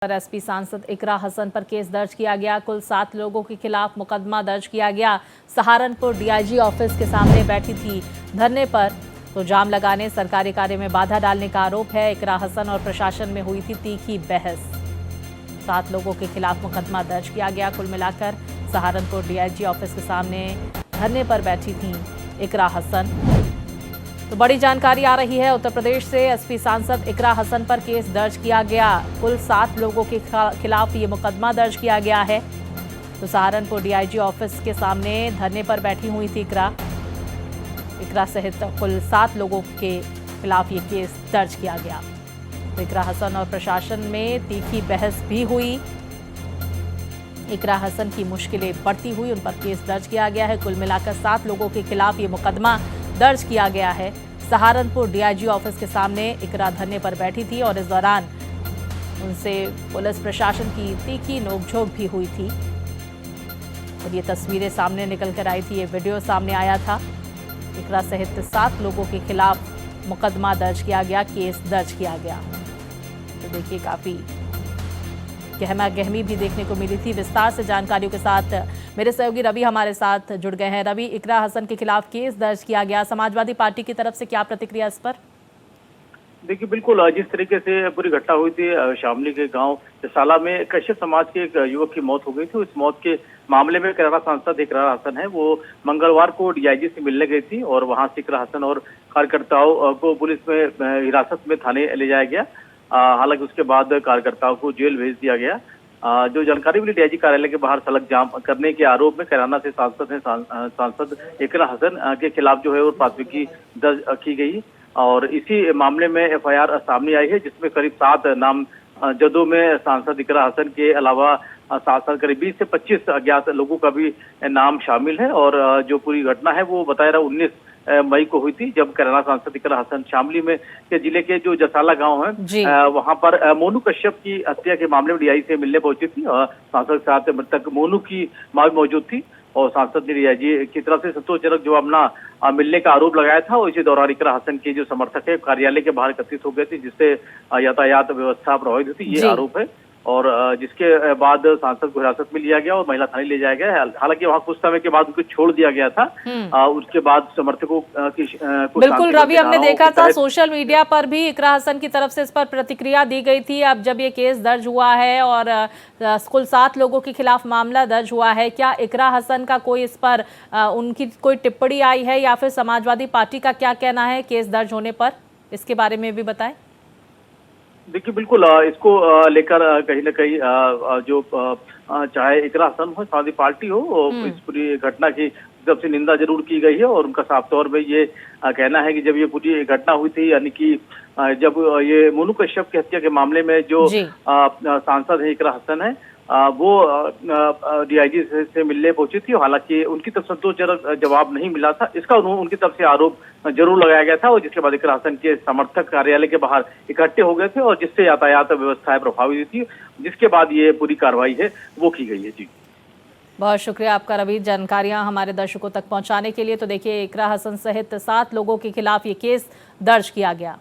पर एसपी सांसद इकरा हसन पर केस दर्ज किया गया। कुल 7 लोगों के खिलाफ मुकदमा दर्ज किया गया। सहारनपुर डीआईजी ऑफिस के सामने बैठी थी धरने पर, तो जाम लगाने, सरकारी कार्य में बाधा डालने का आरोप है। इकरा हसन और प्रशासन में हुई थी तीखी बहस। 7 लोगों के खिलाफ मुकदमा दर्ज किया गया। कुल मिलाकर सहारनपुर डीआईजी ऑफिस के सामने धरने पर बैठी थी इकरा हसन। तो बड़ी जानकारी आ रही है उत्तर प्रदेश से। एसपी सांसद इकरा हसन पर केस दर्ज किया गया। कुल 7 लोगों के खिलाफ ये मुकदमा दर्ज किया गया है। तो सहारनपुर डीआईजी ऑफिस के सामने धरने पर बैठी हुई थी इकरा सहित कुल 7 लोगों के खिलाफ ये केस दर्ज किया गया। तो इकरा हसन और प्रशासन में तीखी बहस भी हुई। इकरा हसन की मुश्किलें बढ़ती हुई, उन पर केस दर्ज किया गया है। कुल मिलाकर 7 लोगों के खिलाफ ये मुकदमा दर्ज किया गया है। सहारनपुर डीआईजी ऑफिस के सामने इकरा धरने पर बैठी थी और इस दौरान उनसे पुलिस प्रशासन की तीखी नोकझोंक भी हुई थी। और ये तस्वीरें सामने निकल कर आई थी, ये वीडियो सामने आया था। इकरा सहित 7 लोगों के खिलाफ मुकदमा दर्ज किया गया, केस दर्ज किया गया। तो देखिए, काफी गहमा गहमी भी देखने को मिली थी। विस्तार से जानकारियों के साथ मेरे सहयोगी रवि हमारे साथ जुड़ गए हैं। रवि, इकरा हसन के खिलाफ केस दर्ज किया गया, समाजवादी पार्टी की तरफ से क्या प्रतिक्रिया इस पर? देखिए, बिल्कुल जिस तरीके से पूरी घटना हुई थी शामली के गांव साला में कश्यप समाज के एक युवक की मौत हो गई थी। इस मौत के मामले में करारा सांसद इकरा हसन है, वो मंगलवार को डीआईजी से मिलने गई थी और वहां से इकरा हसन और कार्यकर्ताओं को पुलिस में हिरासत में थाने ले जाया गया। हालांकि उसके बाद कार्यकर्ताओं को जेल भेज दिया गया। जो जानकारी मिली, डीआईजी कार्यालय के बाहर सड़क जाम करने के आरोप में कैराना से सांसद इकरा हसन के खिलाफ जो है वो प्राथमिकी दर्ज की गई और इसी मामले में एफआईआर सामने आई है, जिसमें करीब 7 नामजदों में सांसद इकरा हसन के अलावा साथ करीब 20 से 25 अज्ञात लोगों का भी नाम शामिल है। और जो पूरी घटना है वो बताया रहा 19 मई को हुई थी, जब कैराना सांसद इकरा हसन शामली में के जिले के जो जसाला गांव है वहां पर मोनू कश्यप की हत्या के मामले में डीआईजी से मिलने पहुंची थी। सांसद के साथ मृतक मोनू की मां भी मौजूद थी और सांसद ने डीआईजी की तरफ से संतोषजनक जवाब ना मिलने का आरोप लगाया था। और इसी दौरान इकरा हसन के जो समर्थक है कार्यालय के बाहर एकत्रित हो गए थे, जिससे यातायात व्यवस्था प्रभावित हुई, ये आरोप है। और जिसके बाद सांसद को हिरासत में लिया गया और महिला थाने ले जाया गया। हालांकि वहां कुछ समय के बाद उनको छोड़ दिया गया था। उसके बाद समर्थकों की बिल्कुल रवि, हमने देखा था सोशल मीडिया पर भी इकरा हसन की तरफ से इस पर प्रतिक्रिया दी गई थी। अब जब ये केस दर्ज हुआ है और कुल 7 लोगों के खिलाफ मामला दर्ज हुआ है, क्या इकरा हसन का कोई इस पर उनकी कोई टिप्पणी आई है या फिर समाजवादी पार्टी का क्या कहना है केस दर्ज होने पर? इसके बारे में भी बताएं। देखिए, बिल्कुल इसको लेकर कहीं ना कहीं जो चाहे इकरा हसन हो, समाजवादी पार्टी हो, इस पूरी घटना की तरफ से निंदा जरूर की गई है। और उनका साफ तौर पे ये कहना है कि जब ये पूरी घटना हुई थी, यानी कि जब ये मोनू कश्यप की हत्या के मामले में जो सांसद है इकरा हसन है, वो डीआईजी से मिलने पहुंची थी। हालांकि उनकी तरफ संतोषजनक जवाब नहीं मिला था, इसका उनकी तरफ से आरोप जरूर लगाया गया था। और जिसके बाद इकरा हसन के समर्थक कार्यालय के बाहर इकट्ठे हो गए थे और जिससे यातायात व्यवस्था प्रभावित थी, जिसके बाद ये पूरी कार्रवाई है वो की गई है। जी, बहुत शुक्रिया आपका रवि, जानकारियां हमारे दर्शकों तक पहुंचाने के लिए। तो देखिए, इकरा हसन सहित 7 लोगों के खिलाफ ये केस दर्ज किया गया।